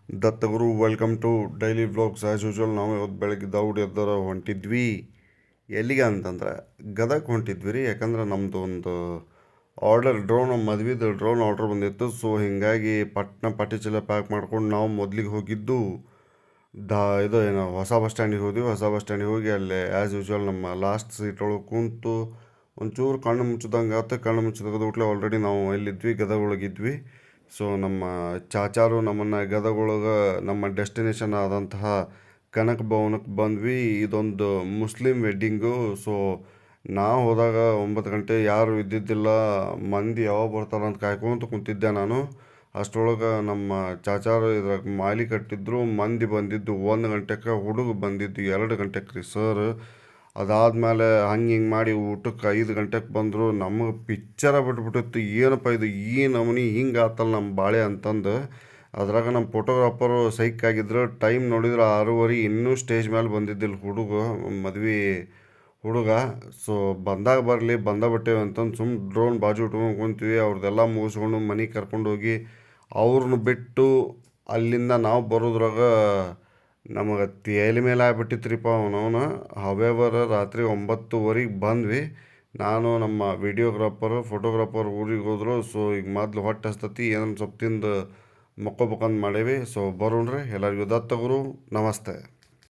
Dattaguru welcome to daily vlogs. As usual ನಾವು ಇವತ್ತು ಬೆಳಗ್ಗೆ ದೌಡ್ ಎದ್ದರ ಹೊಂಟಿದ್ವಿ. ಎಲ್ಲಿಗೆ ಅಂತಂದ್ರೆ ಗದಗ ಹೊಂಟಿದ್ವಿ ರೀ. ಯಾಕಂದ್ರೆ ನಮ್ಮದು ಒಂದು ಡ್ರೋನ್ ಮದ್ವೆದು ಡ್ರೋನ್ ಆರ್ಡ್ರ್ ಬಂದಿತ್ತು. ಸೊ ಹೀಗಾಗಿ ಪಟ್ಟಿ ಚೀಲ ಪ್ಯಾಕ್ ಮಾಡ್ಕೊಂಡು ನಾವು ಮೊದಲಿಗೆ ಹೋಗಿದ್ದು ಇದು ಏನು ಹೊಸ ಬಸ್ ಸ್ಟ್ಯಾಂಡಿಗೆ ಹೋದ್ವಿ. ಹೊಸ ಬಸ್ ಸ್ಟ್ಯಾಂಡಿಗೆ ಹೋಗಿ ಅಲ್ಲೇ ಆ್ಯಸ್ ಯೂಶ್ವಲ್ ನಮ್ಮ ಲಾಸ್ಟ್ ಸೀಟ್ ಒಳಗೆ ಕುಂತು ಒಂಚೂರು ಕಣ್ಣು ಮುಚ್ಚಿದಂಗೆ ಆತು. ಕಣ್ಣು ಮುಚ್ಚಿದ ಕೂಡಲೇ ಆಲ್ರೆಡಿ ನಾವು ಎಲ್ಲಿದ್ವಿ, ಗದಗ ಒಳಗಿದ್ವಿ. ಸೊ ನಮ್ಮ ಚಾಚಾರು ನಮ್ಮನ್ನು ಗದಗೊಳಗೆ ನಮ್ಮ ಡೆಸ್ಟಿನೇಷನ್ ಆದಂತಹ ಕನಕ ಭವನಕ್ಕೆ ಬಂದ್ವಿ. ಇದೊಂದು ಮುಸ್ಲಿಂ ವೆಡ್ಡಿಂಗು. ಸೊ ನಾವು ಹೋದಾಗ 9 ಗಂಟೆ, ಯಾರು ಇದ್ದಿದ್ದಿಲ್ಲ. ಮಂದಿ ಯಾವಾಗ ಬರ್ತಾರೆ ಅಂತ ಕಾಯ್ಕೊಂತ ಕುಂತಿದ್ದೆ ನಾನು. ಅಷ್ಟರೊಳಗೆ ನಮ್ಮ ಚಾಚಾರು ಇದ್ರಾಗ ಮಾಲಿ ಕಟ್ಟಿದ್ರು. ಮಂದಿ ಬಂದಿದ್ದು 1 ಗಂಟೆಗೆ, ಹುಡುಗ ಬಂದಿದ್ದು 2 ಗಂಟೆಗೆ ರೀ ಸರ್. ಅದಾದಮೇಲೆ ಹಂಗೆ ಹಿಂಗೆ ಮಾಡಿ ಊಟಕ್ಕೆ 5 ಗಂಟೆಗೆ ಬಂದರು. ನಮಗೆ ಪಿಕ್ಚರ ಬಿಟ್ಬಿಟ್ಟಿತ್ತು. ಏನಪ್ಪ ಇದು ಈ ನಮೂನಿ ಹಿಂಗೆ ಆತಲ್ಲ ನಮ್ಮ ಬಾಳೆ ಅಂತಂದು. ಅದ್ರಾಗ ನಮ್ಮ ಫೋಟೋಗ್ರಾಫರು ಸೈಕ್ ಆಗಿದ್ರು. ಟೈಮ್ ನೋಡಿದ್ರೆ 6:30. ಇನ್ನೂ ಸ್ಟೇಜ್ ಮೇಲೆ ಬಂದಿದ್ದಿಲ್ಲ ಮದ್ವೆ ಹುಡುಗ. ಸೊ ಬಂದಾಗ ಬರಲಿ, ಬಿಟ್ಟೇವೆ ಅಂತಂದು ಸುಮ್ಮನೆ ಡ್ರೋನ್ ಬಾಜು ಇಟ್ಕೊಂಡು ಕುಂತೀವಿ. ಅವ್ರದ್ದೆಲ್ಲ ಮುಗಿಸ್ಕೊಂಡು ಮನೆಗೆ ಕರ್ಕೊಂಡೋಗಿ ಅವ್ರನ್ನ ಬಿಟ್ಟು ಅಲ್ಲಿಂದ ನಾವು ಬರೋದ್ರಾಗ ನಮಗೆ ತೇಲಿ ಮೇಲೆ ಆಗ್ಬಿಟ್ಟಿತ್ರಿಪ್ಪ ಅವನವನು. ಹವೆವರ ರಾತ್ರಿ 9:30 ಬಂದ್ವಿ. ನಾನು ನಮ್ಮ ಫೋಟೋಗ್ರಾಫರ್ ಊರಿಗೆ ಹೋದರು. ಸೊ ಈಗ ಮೊದಲು ಹೊಟ್ಟೆ ಹಸ್ತತಿ, ಏನನ್ನು ಸ್ವಲ್ಪ ತಿಂದು ಮಕ್ಕೋಬೇಕಂತ ಮಾಡೀವಿ. ಸೊ ಬರೋಣ್ರಿ. ಎಲ್ಲರಿಗೂ ದತ್ತಗುರು ನಮಸ್ತೆ.